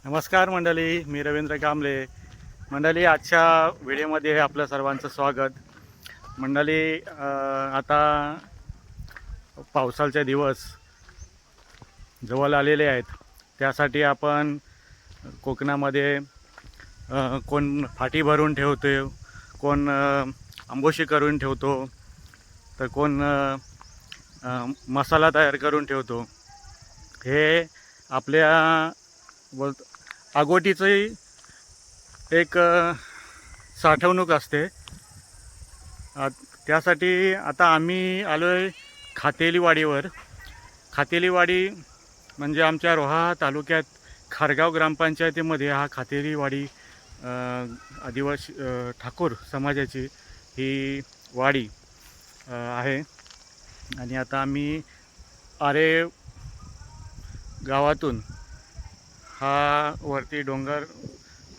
नमस्कार मंडळी, मी रवींद्र कांबळे. मंडळी, आजच्या व्हिडिओमध्ये आपलं सर्वांचं स्वागत. मंडळी, आता पावसाचे दिवस जवळ आलेले आहेत. त्यासाठी आपण कोकणामध्ये कोण फाटी भरून ठेवतो, कोण आंबोशी करून ठेवतो, तर कोण मसाला तयार करून ठेवतो. हे आपल्या आगोटीची एक साठवणूक असते. त्यासाठी आता आम्ही आलो आहे खातेलीवाडीवर. खातेलीवाडी म्हणजे आमच्या रोहा तालुक्यात खारगाव ग्रामपंचायतीमध्ये हा खातेलीवाडी आदिवासी ठाकूर समाजाची ही वाडी आहे. आणि आता आम्ही आरे गावातून हा वरती डोंगर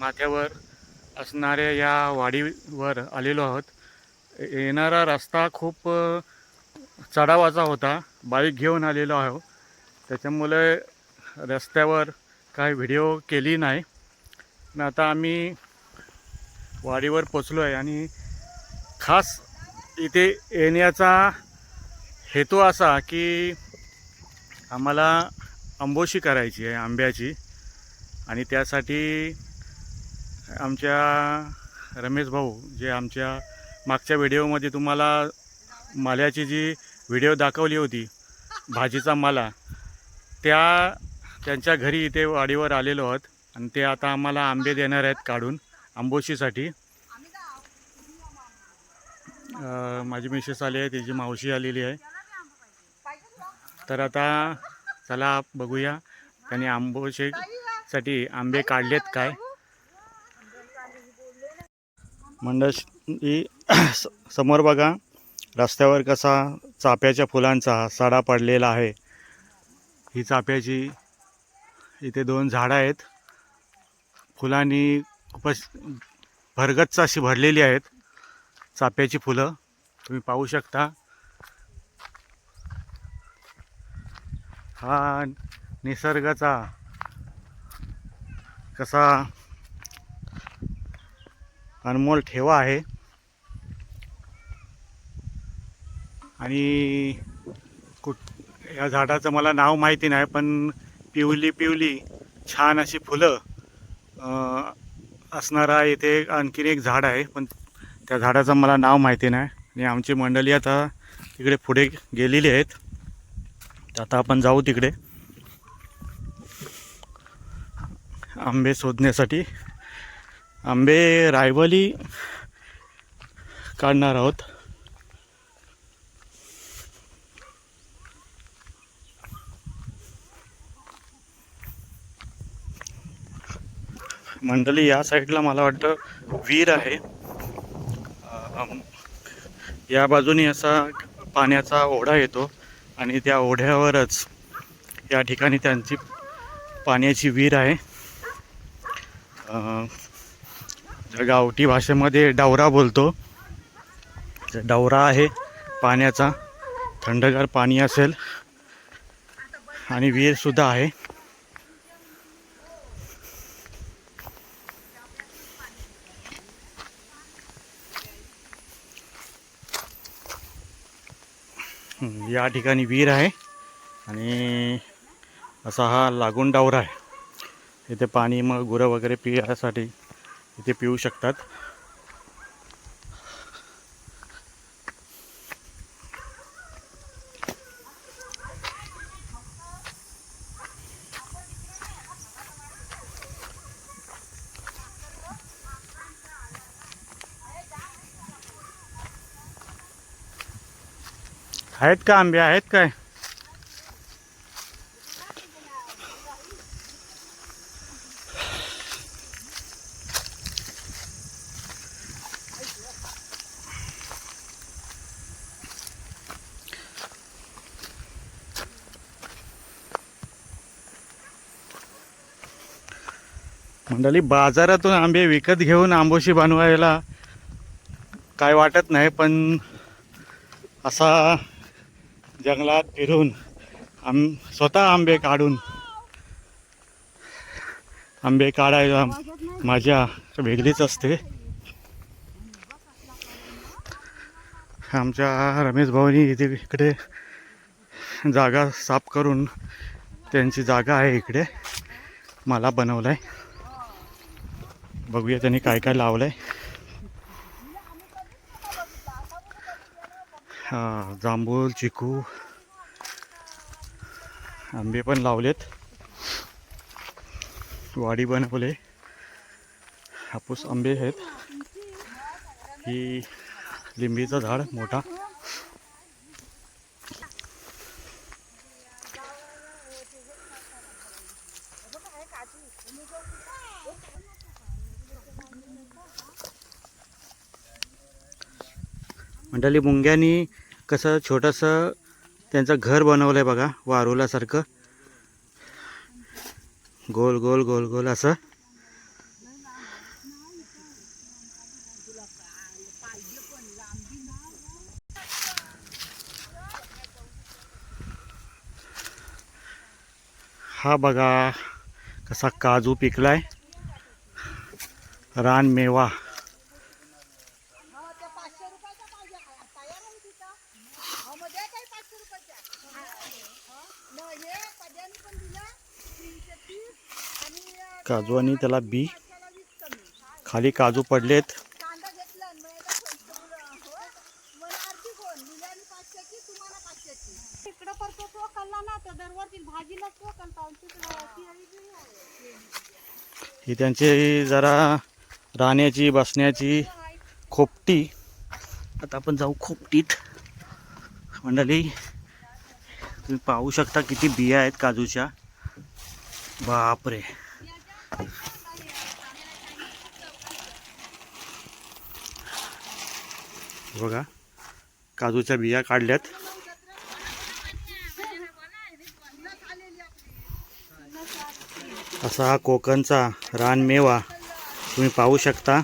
माथ्यावर असणाऱ्या या वाडीवर आलेलो आहोत. येणारा रस्ता खूप चढावाचा होता, बाईक घेऊन आलेलो आहोत. त्याच्यामुळे रस्त्यावर काय व्हिडिओ केली नाही. आता आम्ही वाडीवर पोचलो आहे आणि खास इथे येण्याचा हेतू असा की आम्हाला आंबोशी करायची आहे आंब्याची. आणि त्यासाठी आमच्या रमेश भाऊ, जे आमच्या मागच्या व्हिडिओमध्ये तुम्हाला माल्याची जी व्हिडिओ दाखवली होती, भाजीचा माला, त्यांच्या घरी इथे वाडीवर आलेलो आहोत. आणि ते आता आम्हाला आंबे देणार आहेत काढून आंबोशीसाठी. माझी मिसेस आली आहे, तिची मावशी आलेली आहे. तर आता चला बघूया त्यांनी आंबोशीसाठी आंबे काढलेत काय. मंडळी, समोर बघा, रस्त्यावर कसा चाफ्याच्या फुलांचा सडा पडलेला आहे. ही चाफ्याची इथे 2 झाडं आहेत. फुलांनी खूपच भरगच्च अशी भरलेली आहेत चाफ्याची फुलं, तुम्ही पाहू शकता. हा निसर्गाचा कसा अनमोल ठेवा आहे. आणि या झाडाचं मला नाव माहिती नाही, पण पिवली छान अशी फुलं असणारा इथे आणखीन एक झाड आहे, पण त्या झाडाचं मला नाव माहिती नाही. आणि आमची मंडळी आता तिकडे पुढे गेलेली आहेत. तर आता आपण जाऊ तिकडे आंबे शोधण्यासाठी. आंबे रायवली काढणार आहोत. मंडळी, या साईडला मला वाटतं विहीर आहे. या बाजूने असा पाण्याचा ओढा येतो आणि त्या ओढ्यावरच या ठिकाणी त्यांची पाण्याची विहीर आहे. गावठी भाषेमध्ये डवरा बोलतो. डवरा आहे पाण्याचा, थंडगार पाणी असेल. आणि विहीरसुद्धा आहे. या ठिकाणी विहीर आहे आणि असा हा लागून डवरा आहे. इथे पाणी मग गुरं वगैरे पिण्यासाठी इथे पिऊ शकतात. आहेत का आंबे, आहेत काय? मंडळी, बाजारातून आंबे विकत घेऊन आंबोशी बनवायला काय वाटत नाही, पण असा जंगलात फिरून स्वतः आंबे काढून आंबे काढायला मजा वेगळीच असते. आमच्या रमेश भाऊनी इकडे जागा साफ करून, त्यांची जागा आहे इकडे, मला बनवलाय. बघूया त्यांनी काय काय लावलंय. हा, जांभूळ, चिकू, आंबे पण लावलेत. वाडी बनवले, हापूस आंबे आहेत. ही लिंबीचं झाड मोठा. मंडळी, मुंग्यांनी कसं छोटंसं त्यांचं घर बनवलंय बघा, वारुलासारखं, गोल गोल गोल गोल असं. हा बघा कसा काजू पिकलाय, रानमेवा. काजू आणि त्याला बी, खाली काजू पडलेत. ही त्यांची जरा राहण्याची बसण्याची खोपटी. आता आपण जाऊ खोपटीत. मंडळी, तुम्ही पाहू शकता किती बिया आहेत काजूच्या. बापरे, बघा काजूच्या बिया काढल्यात. असा हा कोकणचा रानमेवा तुम्ही पाहू शकता.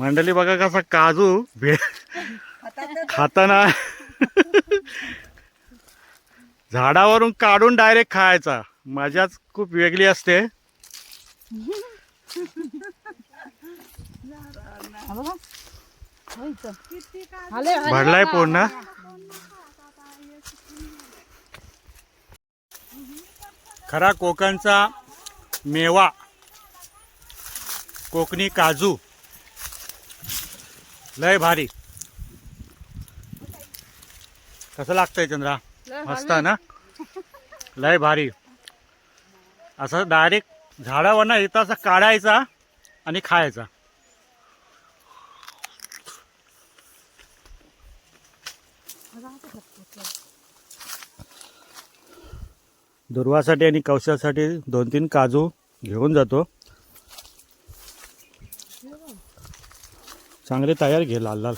मंडळी बघा कसा काजू खाताना झाडावरून काढून डायरेक्ट खायचा, मजाच खूप वेगळी असते. भरलाय पूर्ण. खरा कोकणचा मेवा, कोकणी काजू, लय भारी. कसं लागतंय चंद्रा? मस्त ना, लय भारी. असं डायरेक्ट झाडावर ना येतं असं काढायचा आणि खायचा. दुर्वासाठी आणि कौशासाठी 2-3 काजू घेऊन जातो. चांगले तयार घे, लाल लाल.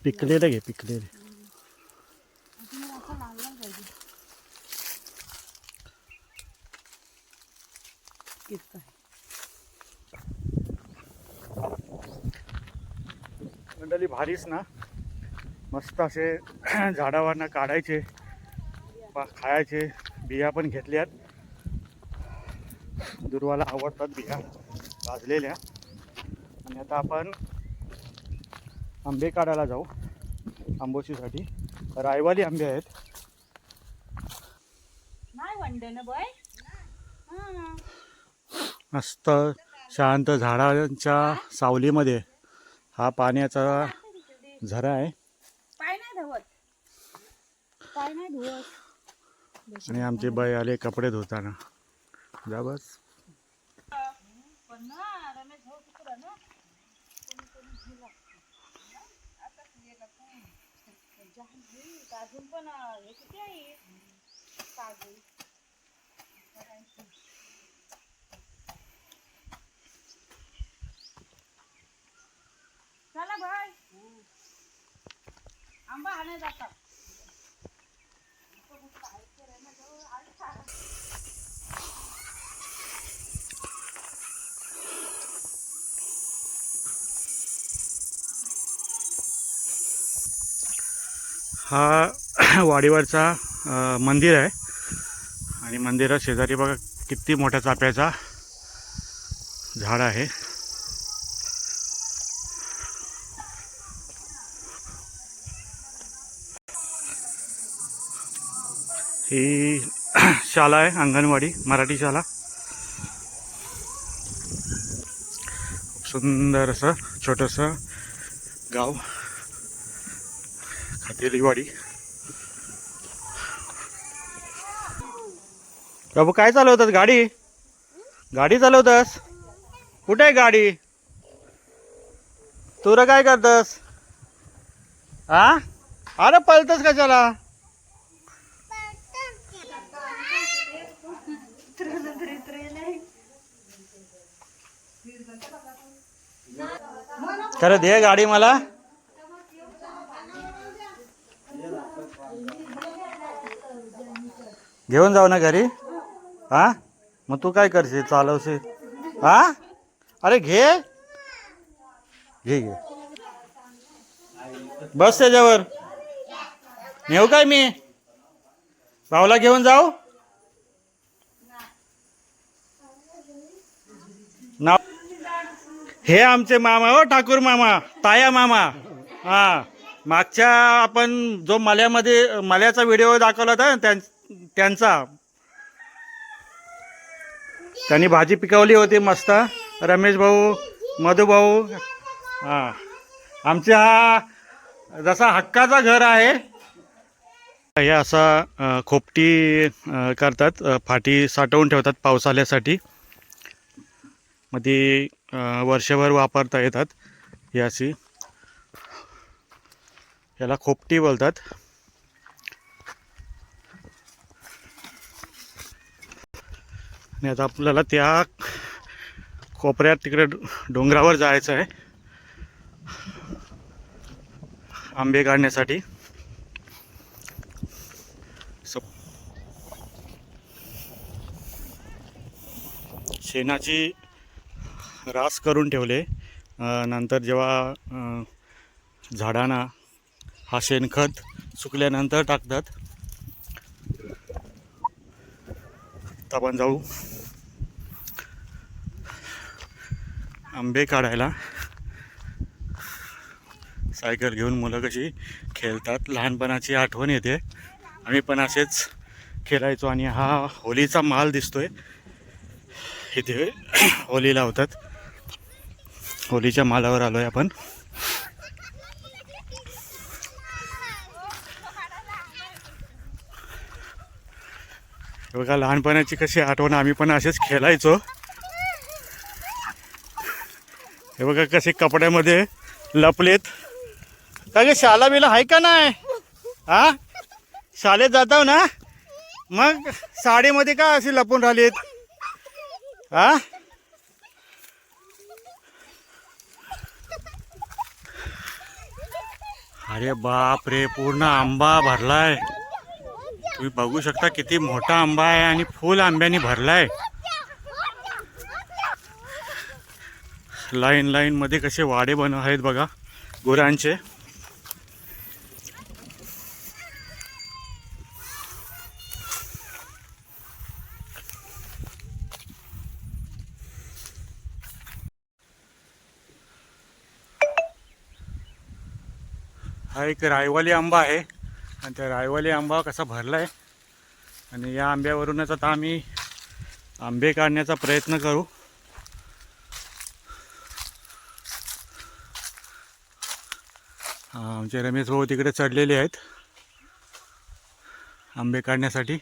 पिकलेले घे, पिकलेले. मंडळी भारीच ना, मस्त असे झाडावरनं काढायचे, खायचे. बिया पण घेतल्यात, दुर्वाला आवडतात बिया भाजलेल्या. आणि आता आपण आंबे काढायला जाऊ आंबोशीसाठी. रायवाली आंबे आहेत. मस्त शांत झाडांच्या सावलीमध्ये हा पाण्याचा झरा आहे. आणि आमचे बाई आले कपडे धुताना. जा बस. चला भाई आंबा आणायला जातात. हा वाडीवरचा मंदिर आहे आणि मंदिरा शेजारी बघा किती मोठ्या चाफ्याचा झाड आहे. ही शाळा आहे, अंगणवाडी मराठी शाळा. खूप सुंदर असं छोटंसं गाव खातेलीवाडी. बाबू काय चालवतात? गाडी गाडी चालवतस? कुठे आहे गाडी? तुला काय करतस? हा अरे पळतस कशाला? खरं दे गाडी मला. घेऊन जाऊ ना घरी. हा मग तू काय करशील? चालवशील? हा अरे घे घे घे बस त्याच्यावर. नेऊ काय मी? भाऊला घेऊन जाऊ? नाव हे आमचे मामा हो, ठाकूर मामा, ताया मामा. हा मागच्या आपण जो मल्याचा व्हिडिओ दाखवला होता ना त्यांचा. त्यांनी भाजी पिकवली होती मस्त. रमेश भाऊ, मधू भाऊ. हा आमच्या हा जसा हक्काचा घर आहे. हे असा खोपटी करतात, फाटी साठवून ठेवतात पाऊस आल्यासाठी. मग ती वर्षभर वापरता येतात. ही अशी याला खोपटी बोलतात. आणि आता आपल्याला त्या कोपऱ्यात तिकडे डोंगरावर जायचं आहे आंबे काढण्यासाठी. शेणाची रास करून ठेवले. नंतर जेव्हा झाडांना हा शेणखत सुकल्यानंतर टाकतात. आपण जाऊ आंबे काढायला. सायकल घेऊन मुलं कशी खेळतात, लहानपणाची आठवण येते. आम्ही पण असेच खेळायचो. आणि हा होलीचा माल दिसतोय इथे. होली लावतात. होलीच्या मालावर आलोय आपण. बघा लहानपणाची कशी आठवण. आम्ही पण असेच खेळायचो. हे बघा कसे कपड्यामध्ये लपलेत. का गे शाला बिला आहे का नाही? हा शाळेत जाताव ना, मग साडीमध्ये का अशी लपून राहिलीत? हा अरे बाप रे, पूर्ण आंबा भरलाय. तुम्ही बघू शकता किती मोठा आंबा आहे आणि फुल आंब्याने भरलाय. लाईन लाईन मध्ये कसे वाडे आहेत बघा गुरांचे. हा एक रायवाली आंबा आहे आणि त्या रायवाली आंबा कसा भरलाय. आणि या आंब्यावरूनच आता आम्ही आंबे काढण्याचा प्रयत्न करू. आमचे रमेश भाऊ तिकडे चढलेले आहेत आंबे काढण्यासाठी.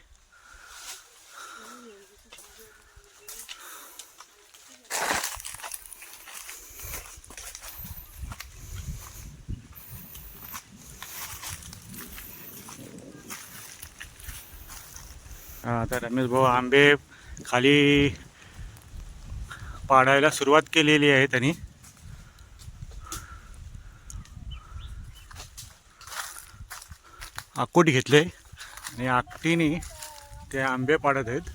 आता रमेश भाऊ आंबे खाली पाडायला सुरुवात केलेली आहे त्यांनी. आकूट घेतले आणि आकटीने ते आंबे पाडत आहेत.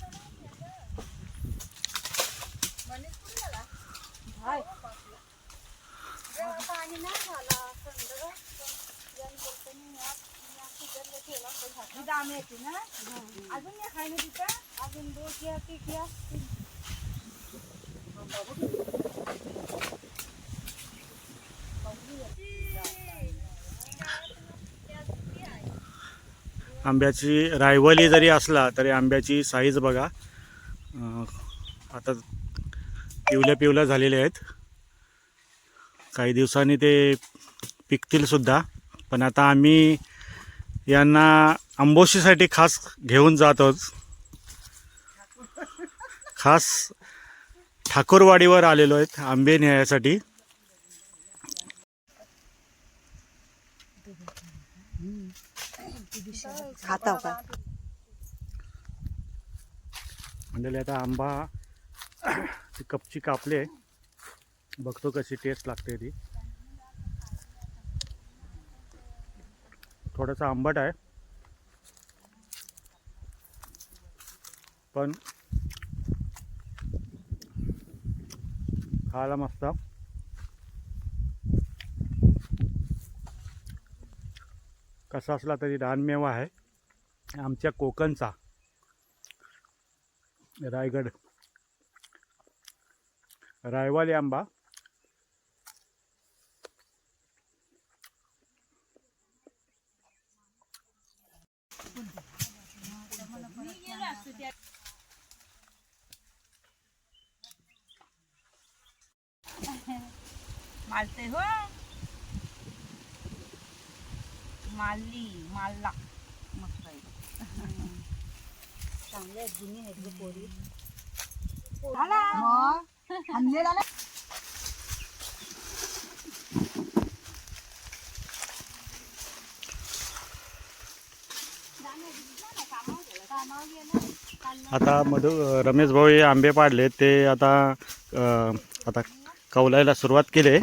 आंब्याची रायवली जरी असला तरी आंब्याची साईज बघा. आता पिवल्या झालेले आहेत. काही दिवसांनी ते पिकतील सुद्धा. पण आता आम्ही यांना आंबोशीसाठी खास घेऊन जात आहोत. खास ठाकूरवाडीवर आलेलो आहेत आंबे न्यायसाठी. खाता का म्हणजे आता आंबा कपची कापले. बघतो कशी टेस्ट लागते ती. थोडंसं आंबट आहे पण खायला मस्त. कसा असला तरी रानमेवा आहे आमच्या कोकणचा. रायगड रायवाली आंबा. मालते हो मालली मालला मस्त आहे. चांगले जुनी आहेत ग पोरी. आणलेला ना आता रमेश भाऊ हे आंबे पाडले ते आता आता कौलायला सुरुवात केली.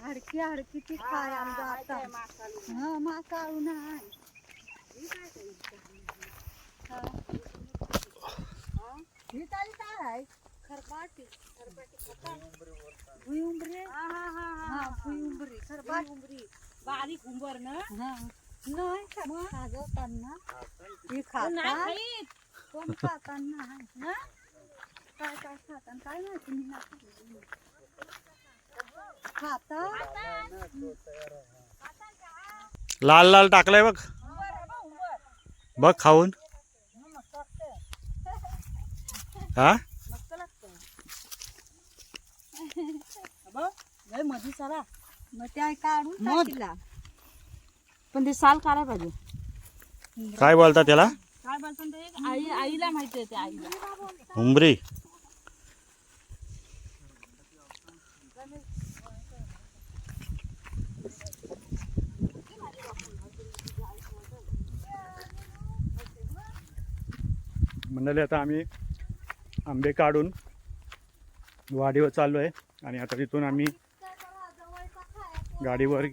हडकी हडकी ती खाय आमचा आता हा मासा नाही. ही तारी काय आहे? खरबाटी भुईउंबरी. हा भुईउंबरी खरबाटी बारीक उंबर ना. नाही खाजवताना ही खाता कोण खाताना ना काय काय खाताना काय माहिती मी खाता. लाल लाल टाकलाय बघ. बघ खाऊन. हा मधी साला मग त्या काढून टाकला. पण ते साल काढायला पाहिजे. काय बोलता त्याला? काय बोलतात ते आईला माहिती आहे. ते आईला उंबरी. मंडळी आता आम्ही आंबे काढून वाडीवर चाललो आहे आणि आता तिथून आम्ही गाडीवर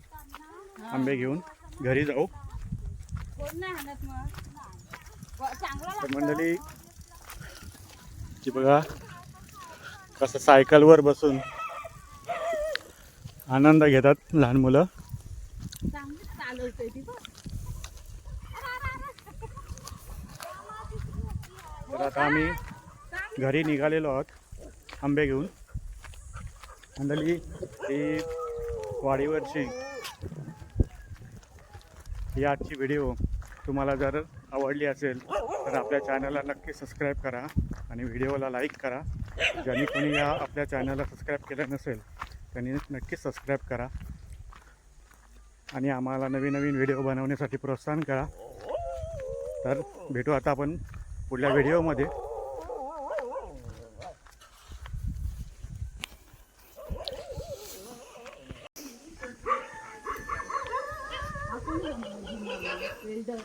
आंबे घेऊन घरी जाऊ. तर मंडळी ती बघा कसं सायकलवर बसून आनंद घेतात लहान मुलं. तर आता आम्ही घरी निघालेलो आहोत आंबे घेऊन. मंडळी ही वाडीवरची ही आजची व्हिडिओ तुम्हाला जर आवडली असेल तर आपल्या चॅनलला नक्की सबस्क्राईब करा आणि व्हिडिओला लाईक करा. ज्यांनी कोणी या आपल्या चॅनलला सबस्क्राईब केलं नसेल त्यांनी नक्की सबस्क्राईब करा आणि आम्हाला नवीन नवीन व्हिडिओ बनवण्यासाठी प्रोत्साहन करा. तर भेटू आता आपण पुढल्या व्हिडिओमध्ये. वेल्डर